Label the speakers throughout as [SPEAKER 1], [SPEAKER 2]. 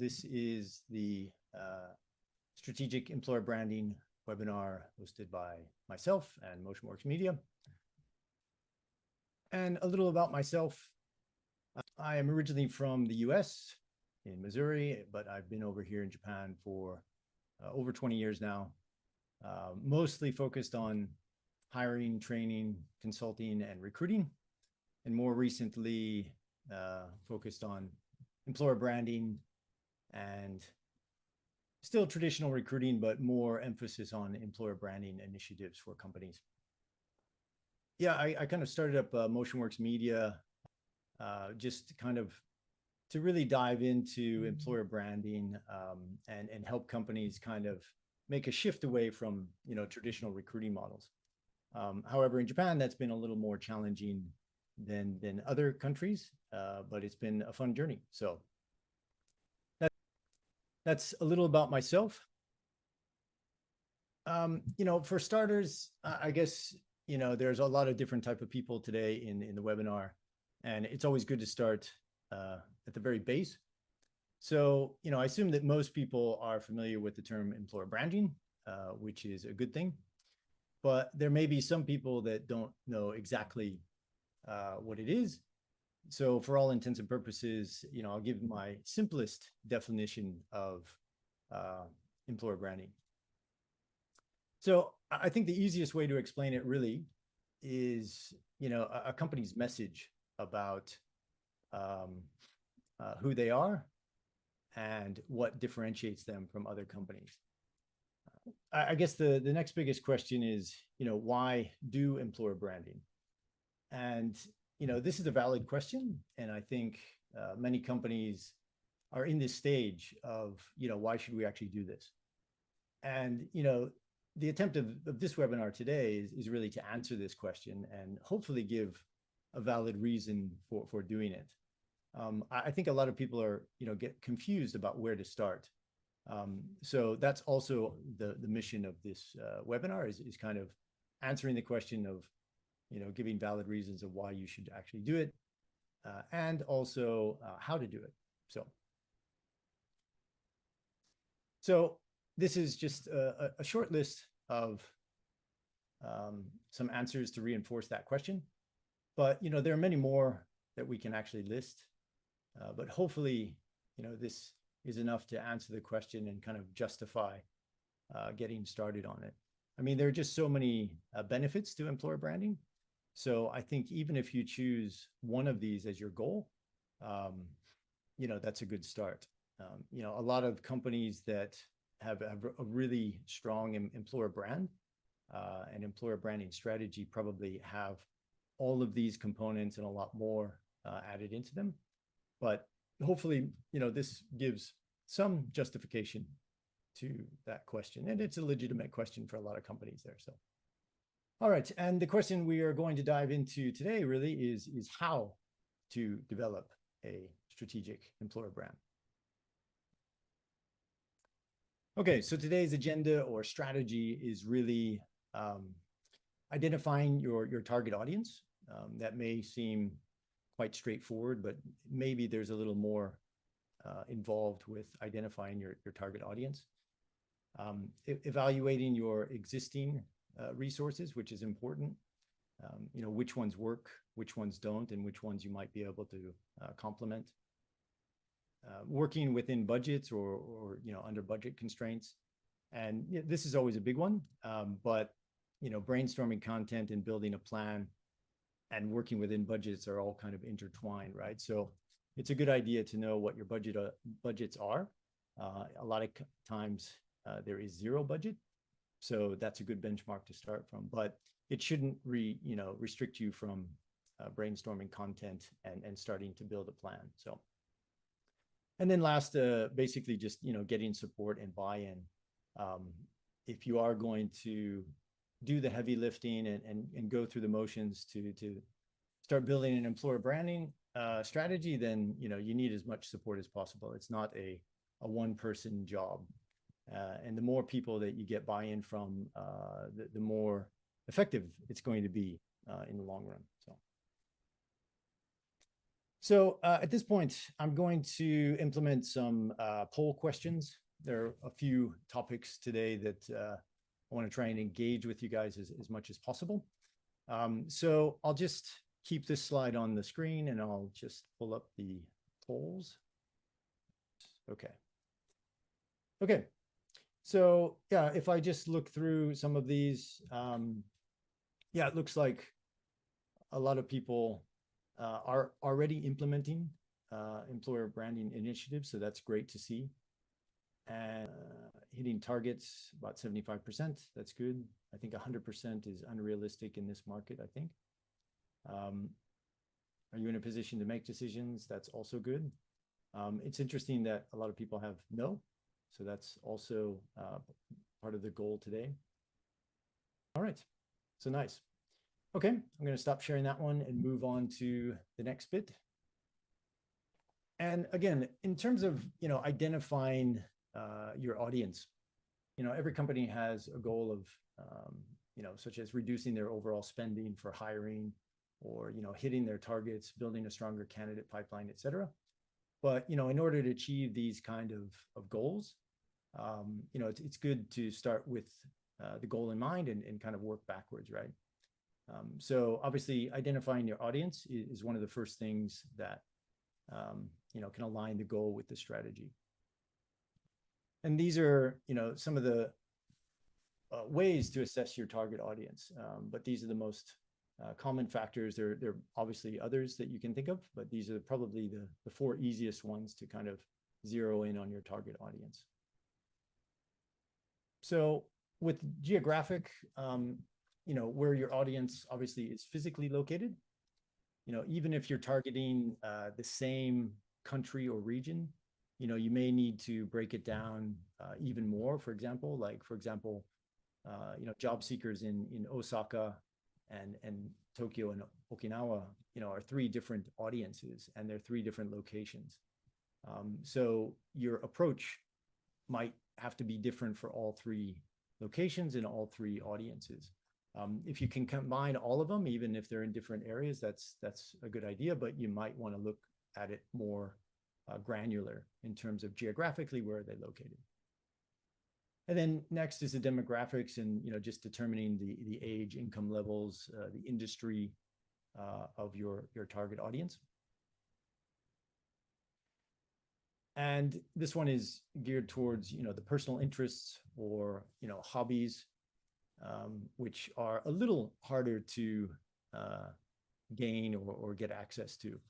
[SPEAKER 1] This is the Strategic Employer Branding webinar hosted by myself and Motionworks Media. And a little about myself. I am originally from the US in Missouri, but I've been over here in Japan for over 20 years now, mostly focused on hiring, training, consulting, and recruiting. And more recently, focused on employer branding and still traditional recruiting, but more emphasis on employer branding initiatives for companies. Yeah, I kind of started up Motionworks Media just kind of to really dive into employer branding and help companies kind of make a shift away from traditional recruiting models. However, in Japan, that's been a little more challenging than other countries, but it's been a fun journey. So that's a little about myself. For starters, I guess, there's a lot of different type of people today in the webinar, and it's always good to start at the very base. So, I assume that most people are familiar with the term employer branding, which is a good thing, but there may be some people that don't know exactly what it is. So for all intents and purposes, I'll give my simplest definition of employer branding. So I think the easiest way to explain it really is, a company's message about who they are and what differentiates them from other companies. I guess the next biggest question is, why do employer branding? And this is a valid question, and I think many companies are in this stage of, why should we actually do this? And, the attempt of this webinar today is really to answer this question and hopefully give a valid reason for doing it. I think a lot of people are, get confused about where to start. So that's also the mission of this webinar is kind of answering the question of, giving valid reasons of why you should actually do it, and also how to do it. So this is just a short list of some answers to reinforce that question. But, there are many more that we can actually list. But hopefully, this is enough to answer the question and kind of justify getting started on it. I mean, there are just so many benefits to employer branding. So I think even if you choose one of these as your goal, that's a good start. A lot of companies that have a really strong employer brand and employer branding strategy probably have all of these components and a lot more added into them. But hopefully, this gives some justification to that question. And it's a legitimate question for a lot of companies there. So, all right. And the question we are going to dive into today really is how to develop a strategic employer brand. Okay, so today's agenda or strategy is really identifying your target audience. That may seem quite straightforward, but maybe there's a little more involved with identifying your target audience. Evaluating your existing resources, which is important. Which ones work, which ones don't, and which ones you might be able to complement. Working within budgets or under budget constraints. And this is always a big one, but brainstorming content and building a plan and working within budgets are all kind of intertwined, right? So it's a good idea to know what your budgets are. A lot of times there is zero budget, so that's a good benchmark to start from. But it shouldn't restrict you from brainstorming content and starting to build a plan. So, and then last, basically just getting support and buy-in. If you are going to do the heavy lifting and go through the motions to start building an employer branding strategy, then you need as much support as possible. It's not a one-person job, and the more people that you get buy-in from, the more effective it's going to be in the long run. So, So at this point, I'm going to implement some poll questions. There are a few topics today that I want to try and engage with you guys as much as possible. So I'll just keep this slide on the screen and I'll just pull up the polls. Okay. Okay. So yeah, if I just look through some of these, yeah, it looks like a lot of people are already implementing employer branding initiatives. So that's great to see. And hitting targets about 75%. That's good. I think 100% is unrealistic in this market, I think. Are you in a position to make decisions? That's also good. It's interesting that a lot of people have no. So that's also part of the goal today. All right. So nice. Okay, I'm going to stop sharing that one and move on to the next bit. And again, in terms of, identifying your audience, every company has a goal of, such as reducing their overall spending for hiring or, hitting their targets, building a stronger candidate pipeline, et cetera. But, in order to achieve these kind of goals, it's good to start with the goal in mind and kind of work backwards, right? So obviously identifying your audience is one of the first things that, can align the goal with the strategy. And these are, some of the ways to assess your target audience. But these are the most common factors. There are obviously others that you can think of, but these are probably the four easiest ones to kind of zero in on your target audience. So with geographic, where your audience obviously is physically located, even if you're targeting the same country or region, you may need to break it down even more. For example, job seekers in Osaka and Tokyo and Okinawa, are three different audiences and they're three different locations. So your approach might have to be different for all three locations and all three audiences. If you can combine all of them, even if they're in different areas, that's a good idea, but you might want to look at it more granular in terms of geographically where they're located. And then next is the demographics and, just determining the age, income levels, the industry of your target audience. And this one is geared towards, the personal interests or, hobbies, which are a little harder to gain or get access to.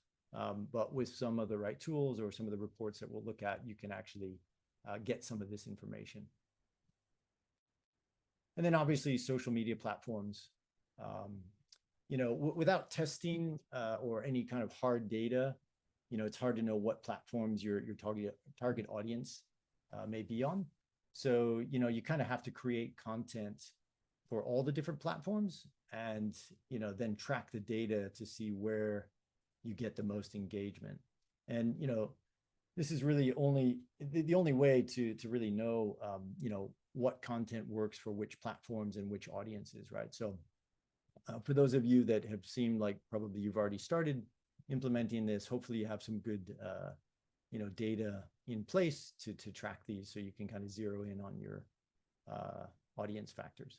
[SPEAKER 1] But with some of the right tools or some of the reports that we'll look at, you can actually get some of this information. And then obviously social media platforms, without testing or any kind of hard data, it's hard to know what platforms your target audience may be on. So, you kind of have to create content for all the different platforms and, then track the data to see where you get the most engagement. And, this is really the only way to really know, what content works for which platforms and which audiences, right? So for those of you that have seemed like probably you've already started implementing this, hopefully you have some good, data in place to track these so you can kind of zero in on your audience factors.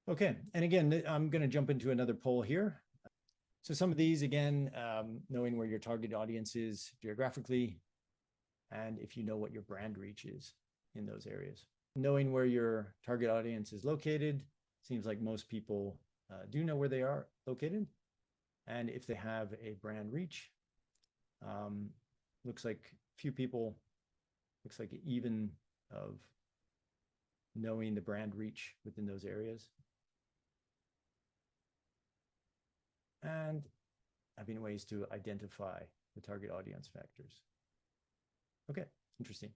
[SPEAKER 1] Okay, and again, I'm going to jump into another poll here. So some of these, again, knowing where your target audience is geographically, and if you know what your brand reach is in those areas. Knowing where your target audience is located, seems like most people do know where they are located. And if they have a brand reach, looks like few people, looks like even of knowing the brand reach within those areas. And having ways to identify the target audience factors. Okay, interesting.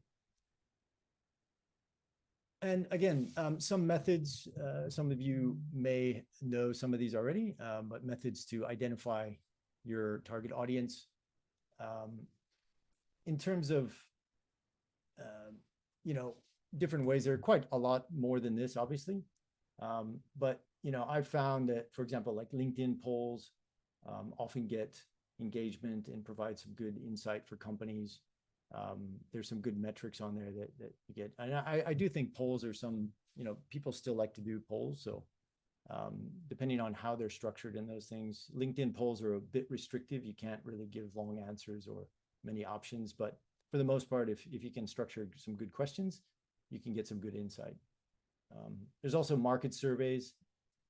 [SPEAKER 1] And again, some methods, some of you may know some of these already, but methods to identify your target audience. In terms of, different ways, there are quite a lot more than this, obviously. But, I've found that, for example, like LinkedIn polls, often get engagement and provide some good insight for companies. There's some good metrics on there that you get. And I do think polls are some, people still like to do polls. So depending on how they're structured in those things, LinkedIn polls are a bit restrictive. You can't really give long answers or many options, but for the most part, if you can structure some good questions, you can get some good insight. There's also market surveys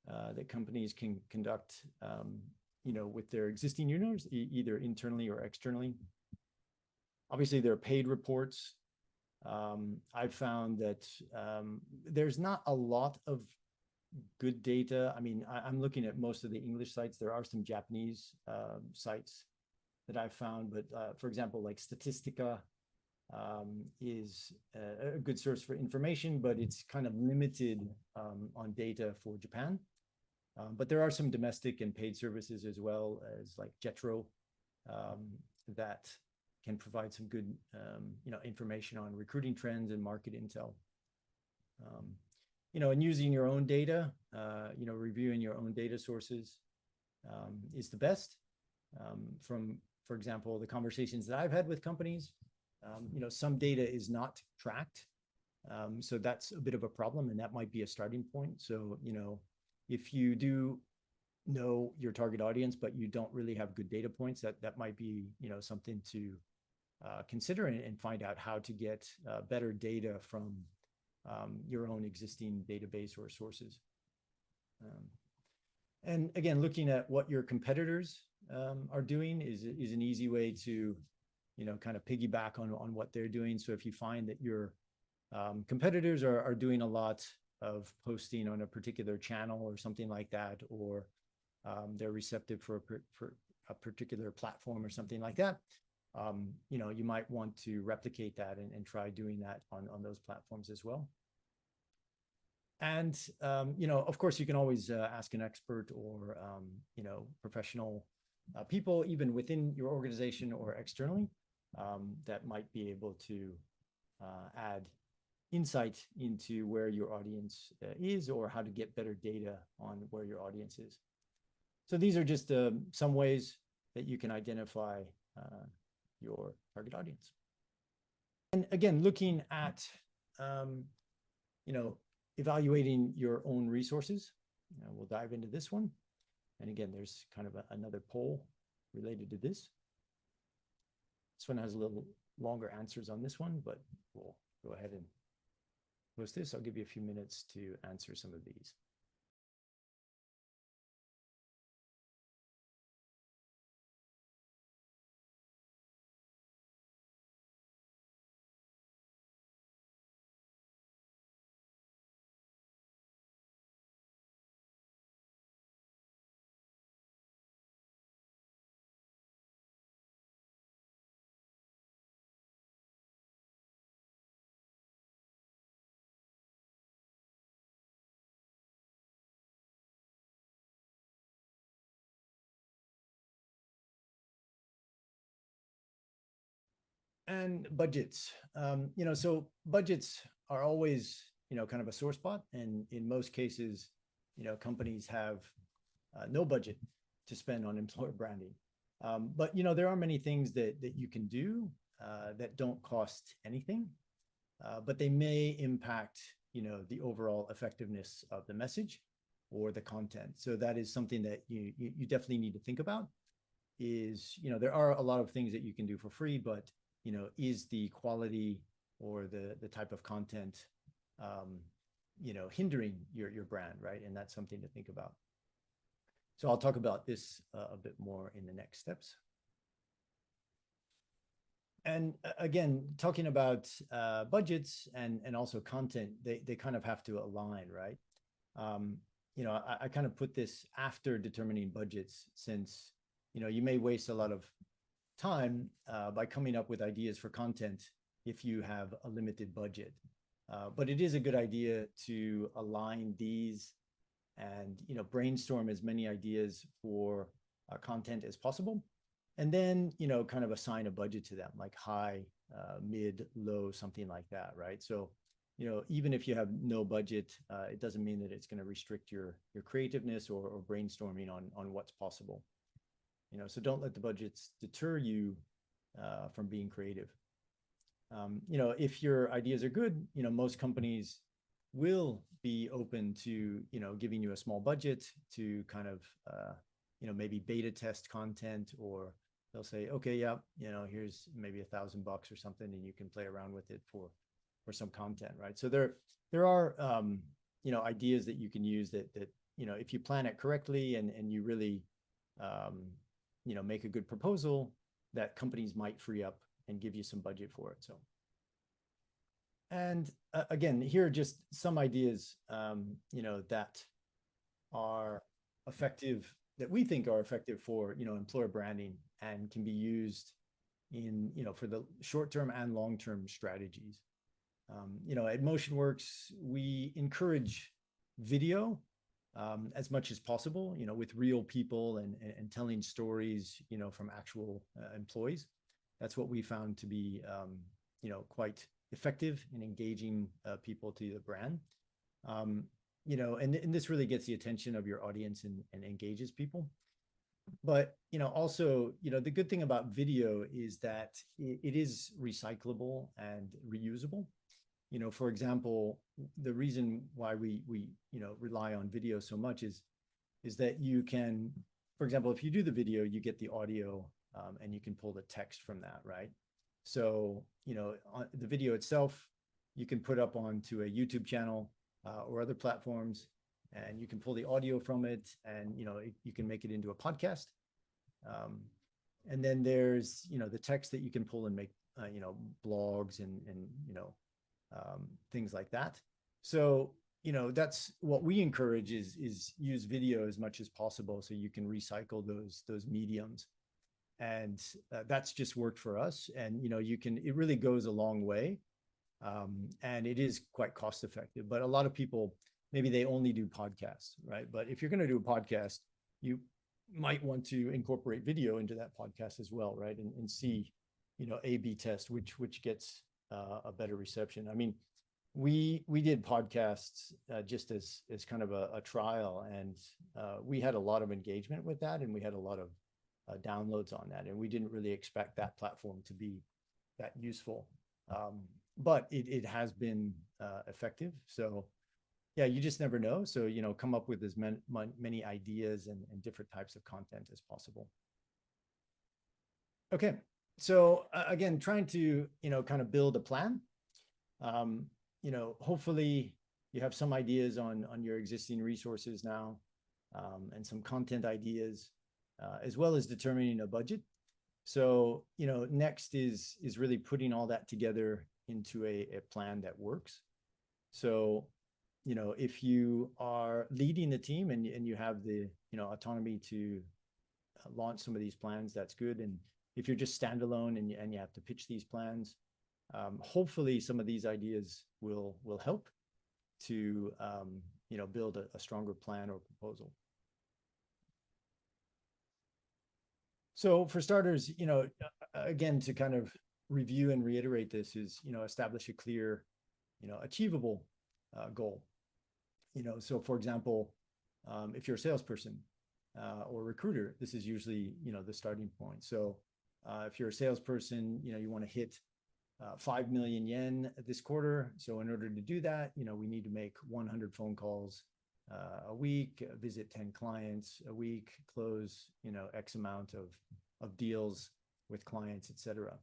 [SPEAKER 1] that companies can conduct, with their existing users, either internally or externally. Obviously, there are paid reports. I've found that there's not a lot of good data. I mean, I'm looking at most of the English sites. There are some Japanese sites that I've found, but for example, like Statistica is a good source for information, but it's kind of limited on data for Japan. But there are some domestic and paid services as well as like Jetro that can provide some good, information on recruiting trends and market intel. And using your own data, reviewing your own data sources is the best. For example, the conversations that I've had with companies, some data is not tracked. So that's a bit of a problem, and that might be a starting point. So, if you do know your target audience, but you don't really have good data points, that might be, something to consider and find out how to get better data from your own existing database or sources. And again, looking at what your competitors are doing is an easy way to, kind of piggyback on what they're doing. So if you find that your competitors are doing a lot of posting on a particular channel or something like that, or they're receptive for a particular platform or something like that, you might want to replicate that and try doing that on those platforms as well. And, of course, you can always ask an expert or, professional people, even within your organization or externally, that might be able to add insight into where your audience is, or how to get better data on where your audience is. So these are just some ways that you can identify your target audience. And again, looking at, evaluating your own resources. We'll dive into this one. And again, there's kind of another poll related to this. This one has a little longer answers on this one, but we'll go ahead and post this. I'll give you a few minutes to answer some of these. And budgets, so budgets are always, kind of a sore spot. And in most cases, companies have no budget to spend on employer branding. But, there are many things that you can do that don't cost anything, but they may impact, the overall effectiveness of the message or the content. So that is something that you definitely need to think about. Is, there are a lot of things that you can do for free, but is the quality or the type of content, hindering your brand, right? And that's something to think about. So I'll talk about this a bit more in the next steps. And again, talking about budgets and also content, they kind of have to align, right? I kind of put this after determining budgets, since, you may waste a lot of time by coming up with ideas for content if you have a limited budget. But it is a good idea to align these and, brainstorm as many ideas for content as possible. And then, kind of assign a budget to them, like high, mid, low, something like that, right? So, even if you have no budget, it doesn't mean that it's going to restrict your creativeness or brainstorming on what's possible. So don't let the budgets deter you from being creative. If your ideas are good, most companies will be open to, giving you a small budget to kind of, maybe beta test content, or they'll say, okay, yeah, here's maybe $1,000 or something, and you can play around with it for some content, right? So there are, ideas that you can use that if you plan it correctly and you really, make a good proposal, that companies might free up and give you some budget for it. So, and again, here are just some ideas, that are effective, that we think are effective for, employer branding, and can be used in, for the short-term and long-term strategies. At Motionworks, we encourage video as much as possible, with real people and telling stories, from actual employees. That's what we found to be, quite effective in engaging people to the brand. And this really gets the attention of your audience and engages people. But, also, the good thing about video is that it is recyclable and reusable. For example, the reason why we rely on video so much is that you can, for example, if you do the video, you get the audio, and you can pull the text from that, right? So, the video itself, you can put up onto a YouTube channel or other platforms, and you can pull the audio from it, and, you can make it into a podcast. And then there's, the text that you can pull and make, blogs and things like that. So, that's what we encourage is use video as much as possible, so you can recycle those mediums. And that's just worked for us. And, it really goes a long way. And it is quite cost effective, but a lot of people, maybe they only do podcasts, right? But if you're going to do a podcast, you might want to incorporate video into that podcast as well, right? And see, A/B test which gets a better reception. I mean, we did podcasts just as kind of a trial, and we had a lot of engagement with that, and we had a lot of downloads on that, and we didn't really expect that platform to be that useful, but it has been effective. So yeah, you just never know. So come up with as many ideas and different types of content as possible. Okay, so again, trying to kind of build a plan. Hopefully you have some ideas on your existing resources now, and some content ideas, as well as determining a budget. So, next is really putting all that together into a plan that works. So, if you are leading the team and you have the, autonomy to launch some of these plans, that's good. And if you're just standalone and you have to pitch these plans, hopefully some of these ideas will help to, build a stronger plan or proposal. So for starters, again, to kind of review and reiterate this is, establish a clear, achievable goal. So for example, if you're a salesperson or recruiter, this is usually, the starting point. So if you're a salesperson, you want to hit 5 million yen this quarter. So in order to do that, we need to make 100 phone calls a week, visit 10 clients a week, close, X amount of deals with clients, et cetera.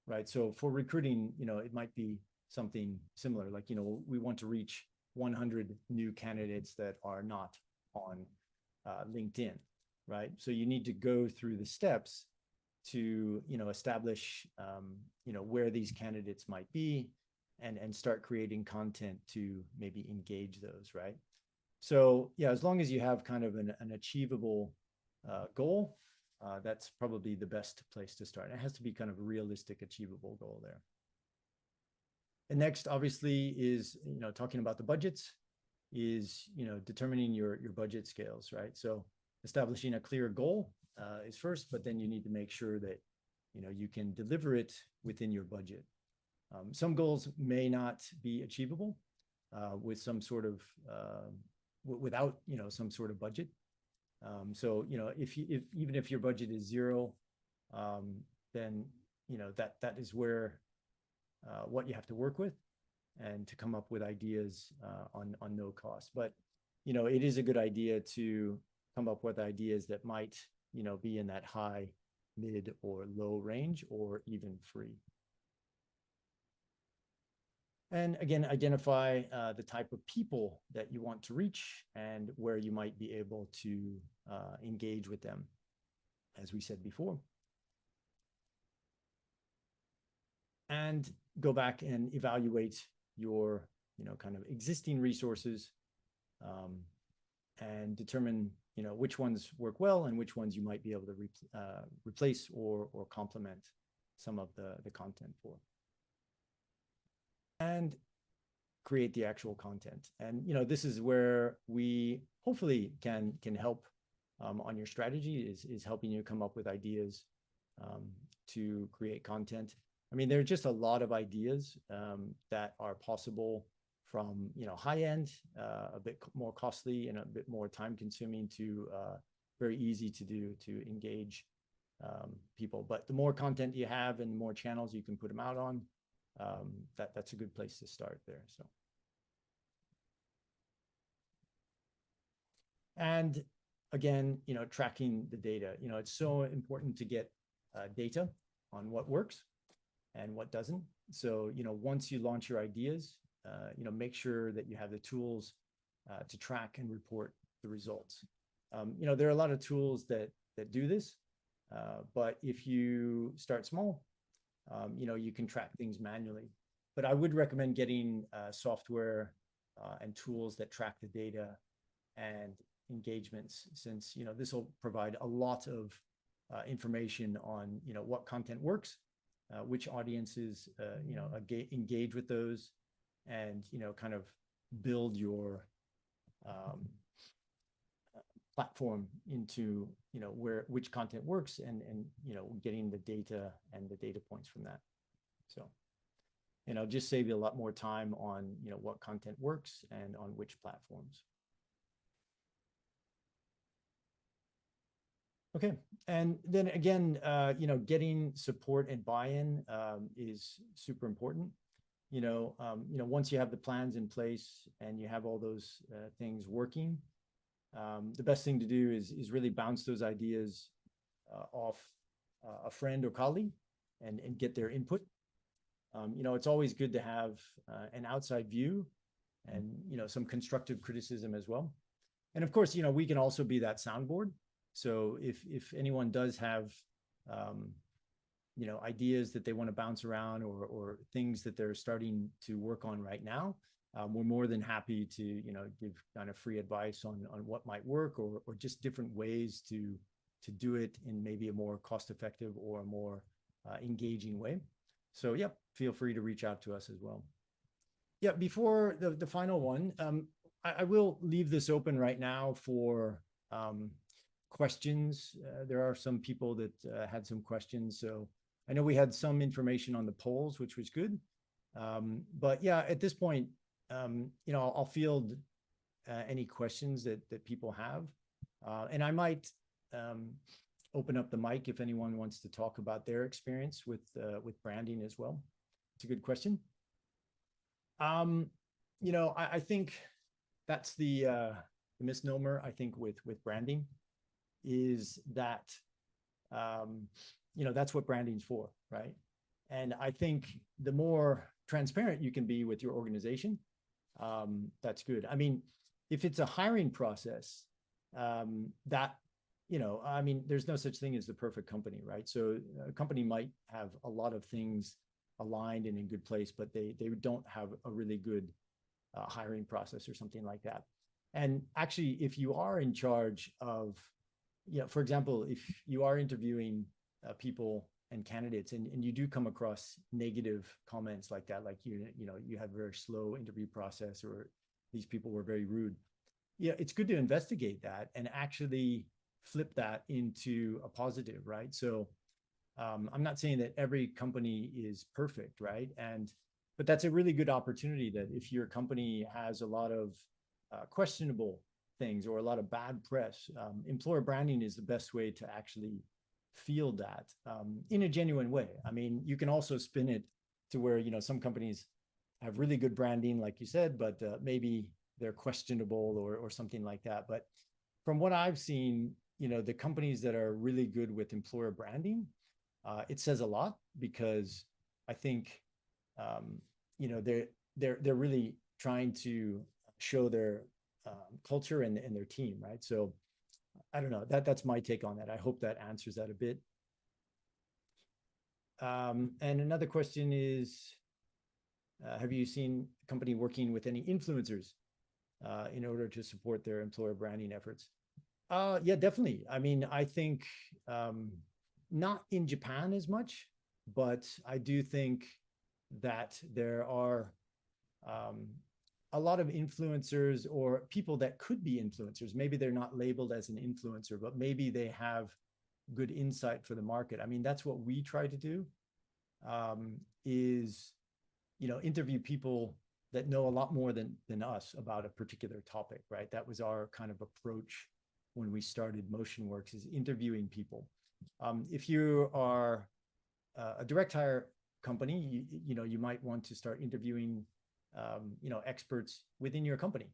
[SPEAKER 1] Right. So for recruiting, it might be something similar, like, we want to reach 100 new candidates that are not on LinkedIn. Right. So you need to go through the steps to, establish, where these candidates might be, and start creating content to maybe engage those. Right. So yeah, as long as you have kind of an achievable goal, that's probably the best place to start. It has to be kind of a realistic, achievable goal there. And next, obviously, is, talking about the budgets, is, determining your budget scales, right? So establishing a clear goal is first, but then you need to make sure that, you can deliver it within your budget. Some goals may not be achievable with some sort of, without, some sort of budget. So, even if your budget is zero, then, that is where, what you have to work with and to come up with ideas on no cost. But, it is a good idea to come up with ideas that might, be in that high, mid, or low range, or even free. And again, identify the type of people that you want to reach and where you might be able to engage with them, as we said before. And go back and evaluate your, kind of existing resources, and determine, which ones work well and which ones you might be able to replace or complement some of the content for. And create the actual content. And, this is where we hopefully can help on your strategy, is helping you come up with ideas to create content. I mean, there are just a lot of ideas that are possible, from, high end, a bit more costly and a bit more time consuming, to very easy to do to engage people. But the more content you have and the more channels you can put them out on, that's a good place to start there. So, and again, tracking the data. It's so important to get data on what works and what doesn't. So, once you launch your ideas, make sure that you have the tools to track and report the results. There are a lot of tools that do this, but if you start small, you can track things manually. But I would recommend getting software and tools that track the data and engagements, since, this will provide a lot of information on, what content works, which audiences, engage with those, and, kind of build your platform into, which content works, and getting the data and the data points from that. So, just save you a lot more time on, what content works and on which platforms. Okay, and then again, getting support and buy-in is super important. Once you have the plans in place and you have all those things working, the best thing to do is really bounce those ideas off a friend or colleague and get their input. It's always good to have an outside view and, some constructive criticism as well. And of course, we can also be that soundboard. So if anyone does have, ideas that they want to bounce around, or things that they're starting to work on right now, we're more than happy to, give kind of free advice on what might work, or just different ways to do it in maybe a more cost-effective or a more engaging way. So yeah, feel free to reach out to us as well. Yeah, before the final one, I will leave this open right now for questions. There are some people that had some questions. So I know we had some information on the polls, which was good. But yeah, at this point, I'll field any questions that people have. And I might open up the mic if anyone wants to talk about their experience with branding as well. It's a good question. I think that's the misnomer, I think, with branding, is that, that's what branding's for, right? And I think the more transparent you can be with your organization, that's good. I mean, if it's a hiring process, there's no such thing as the perfect company, right? So a company might have a lot of things aligned and in good place, but they don't have a really good hiring process or something like that. And actually, if you are in charge of, for example, if you are interviewing people and candidates, and you do come across negative comments like that, like you have a very slow interview process, or these people were very rude, it's good to investigate that and actually flip that into a positive, right? So I'm not saying that every company is perfect, right? But that's a really good opportunity, that if your company has a lot of questionable things or a lot of bad press. Employer branding is the best way to actually field that in a genuine way. I mean, you can also spin it to where, you know, some companies have really good branding, like you said, but maybe they're questionable or something like that. But from what I've seen, you know, the companies that are really good with employer branding, it says a lot because I think, you know, they're really trying to show their culture and their team, right? So I don't know, that's my take on that. I hope that answers that a bit. And another question is, have you seen a company working with any influencers in order to support their employer branding efforts? Yeah, definitely. I mean, I think not in Japan as much, but I do think that there are a lot of influencers or people that could be influencers. Maybe they're not labeled as an influencer, but maybe they have good insight for the market. I mean, that's what we try to do, is, you know, interview people that know a lot more than us about a particular topic, right? That was our kind of approach when we started Motionworks, is interviewing people. If you are a direct hire company, you know, you might want to start interviewing, you know, experts within your company,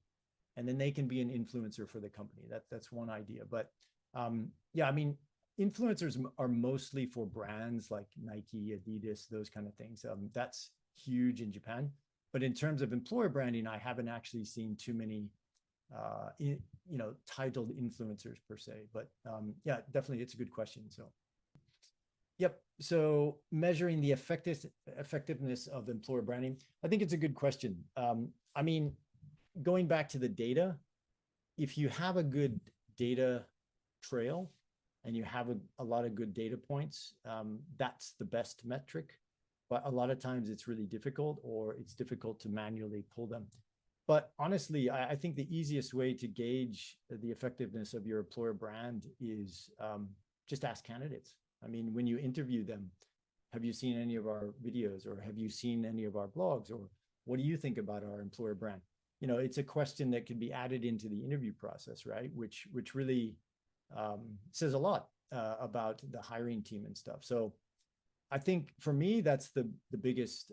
[SPEAKER 1] and then they can be an influencer for the company. That's one idea. But yeah, I mean, influencers are mostly for brands like Nike, Adidas, those kind of things. That's huge in Japan. But in terms of employer branding, I haven't actually seen too many, you know, titled influencers per se. But yeah, definitely, it's a good question. So, yep. So measuring the effectiveness of employer branding, I think it's a good question. I mean, going back to the data, if you have a good data trail and you have a lot of good data points, that's the best metric. But a lot of times it's really difficult, or it's difficult to manually pull them. But honestly, I think the easiest way to gauge the effectiveness of your employer brand is just ask candidates. I mean, when you interview them, have you seen any of our videos, or have you seen any of our blogs, or what do you think about our employer brand? You know, it's a question that can be added into the interview process, right? Which really says a lot about the hiring team and stuff. So I think for me, that's the biggest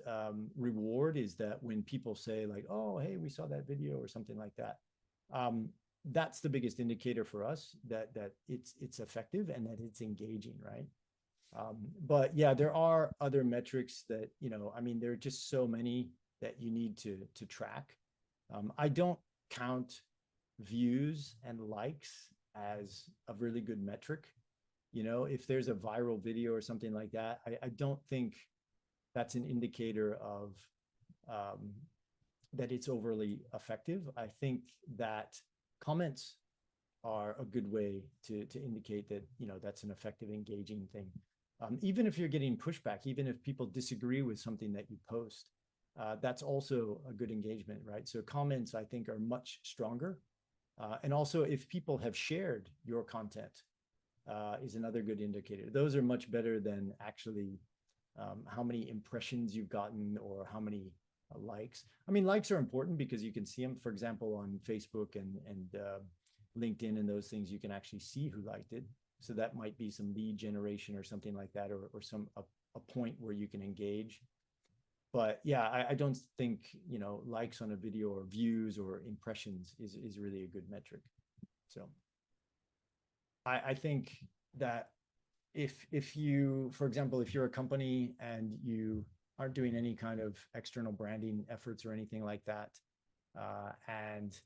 [SPEAKER 1] reward, is that when people say like, oh, hey, we saw that video or something like that. That's the biggest indicator for us that it's effective and that it's engaging, right? But yeah, there are other metrics that, you know, I mean, there are just so many that you need to track. I don't count views and likes as a really good metric. You know, if there's a viral video or something like that, I don't think that's an indicator of that it's overly effective. I think that comments are a good way to indicate that, you know, that's an effective, engaging thing. Even if you're getting pushback, even if people disagree with something that you post, that's also a good engagement, right? So comments, I think, are much stronger. And also, if people have shared your content, is another good indicator. Those are much better than actually how many impressions you've gotten or how many likes. I mean, likes are important because you can see them. For example, on Facebook and LinkedIn and those things, you can actually see who liked it. So that might be some lead generation or something like that, or a point where you can engage. But yeah, I don't think, you know, likes on a video or views or impressions is really a good metric. So I think that if you, for example, if you're a company and you aren't doing any kind of external branding efforts or anything like that, and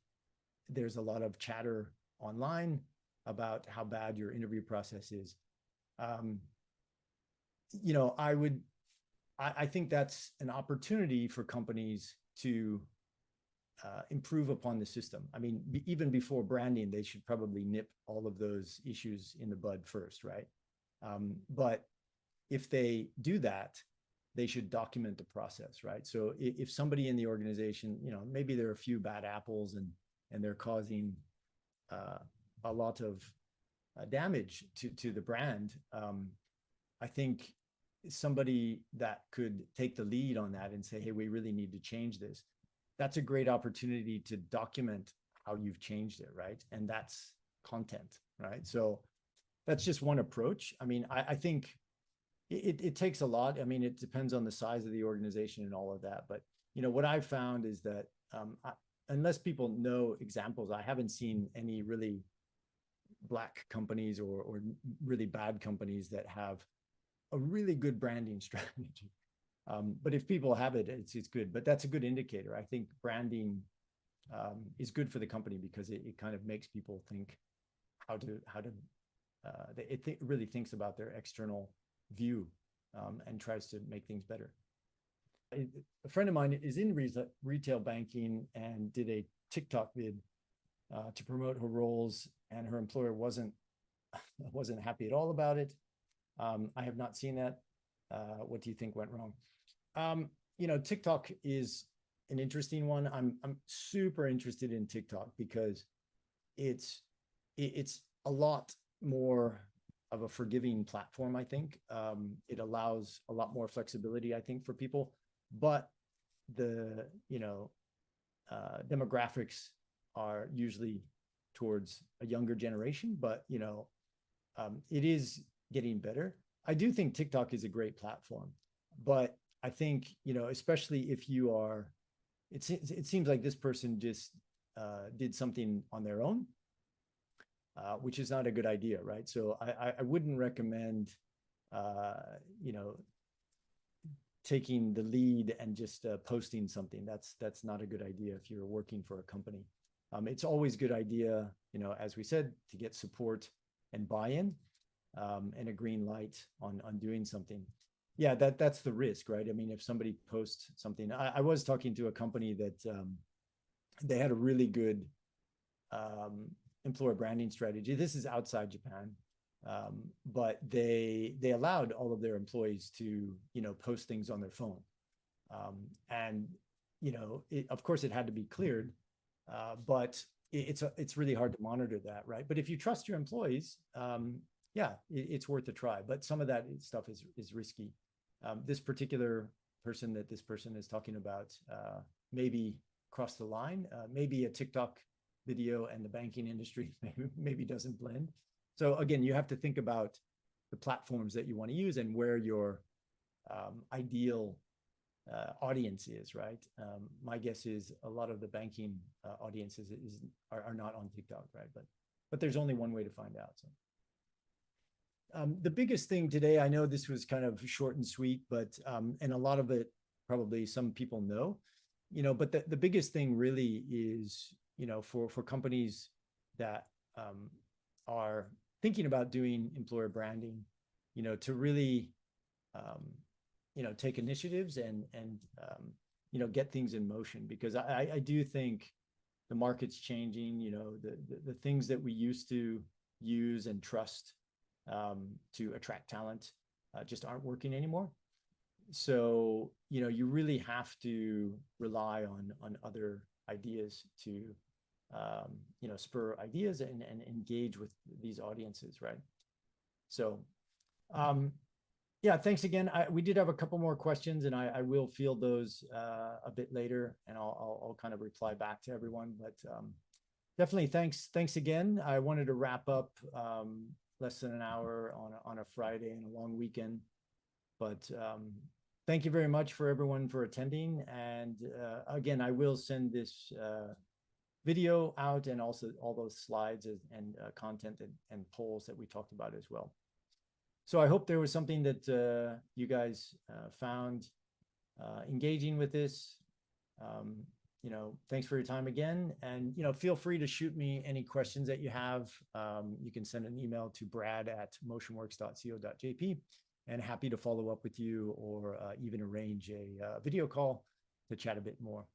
[SPEAKER 1] there's a lot of chatter online about how bad your interview process is, you know, I think that's an opportunity for companies to improve upon the system. I mean, even before branding, they should probably nip all of those issues in the bud first, right? But if they do that, they should document the process, right? So if somebody in the organization, you know, maybe there are a few bad apples and they're causing a lot of damage to the brand, I think somebody that could take the lead on that and say, hey, we really need to change this. That's a great opportunity to document how you've changed it, right? And that's content, right? So that's just one approach. I mean, I think it takes a lot. I mean, it depends on the size of the organization and all of that. But what I've found is that unless people know examples, I haven't seen any really black companies or really bad companies that have a really good branding strategy. But if people have it, it's good. But that's a good indicator. I think branding is good for the company because it kind of makes people think how to it really thinks about their external view and tries to make things better. A friend of mine is in retail banking and did a TikTok vid to promote her roles, and her employer wasn't happy at all about it. I have not seen that. What do you think went wrong? TikTok is an interesting one. I'm super interested in TikTok because it's a lot more of a forgiving platform, I think. It allows a lot more flexibility, I think, for people, but the demographics are usually towards a younger generation, but it is getting better. I do think TikTok is a great platform, but I think especially if you are, it seems like this person just did something on their own, which is not a good idea, right? So I wouldn't recommend taking the lead and just posting something. That's not a good idea if you're working for a company. It's always a good idea, as we said, to get support and buy-in and a green light on doing something. Yeah, that's the risk, right? I mean, if somebody posts something, I was talking to a company that they had a really good employer branding strategy. This is outside Japan, but they allowed all of their employees to post things on their phone, and of course it had to be cleared, but it's really hard to monitor that, right? But if you trust your employees, yeah, it's worth a try. But some of that stuff is risky. This particular person that this person is talking about maybe crossed the line. Maybe a TikTok video and the banking industry maybe doesn't blend. So again, you have to think about the platforms that you want to use and where your ideal audience is, right? My guess is a lot of the banking audiences are not on TikTok, right? But there's only one way to find out. So the biggest thing today, I know this was kind of short and sweet, but and a lot of it probably some people know, but the biggest thing really is for companies that are thinking about doing employer branding, to really take initiatives and get things in motion, because I do think the market's changing. The things that we used to use and trust to attract talent just aren't working anymore. So you really have to rely on other ideas to spur ideas and engage with these audiences, right? So yeah, thanks again. We did have a couple more questions, and I will field those a bit later, and I'll kind of reply back to everyone. But definitely thanks again. I wanted to wrap up less than an hour on a Friday and a long weekend, but thank you very much for everyone for attending. And again, I will send this video out, and also all those slides and content and polls that we talked about as well. So I hope there was something that you guys found engaging with this. Thanks for your time again, and feel free to shoot me any questions that you have. You can send an email to brad@motionworks.co.jp, and happy to follow up with you, or even arrange a video call to chat a bit more.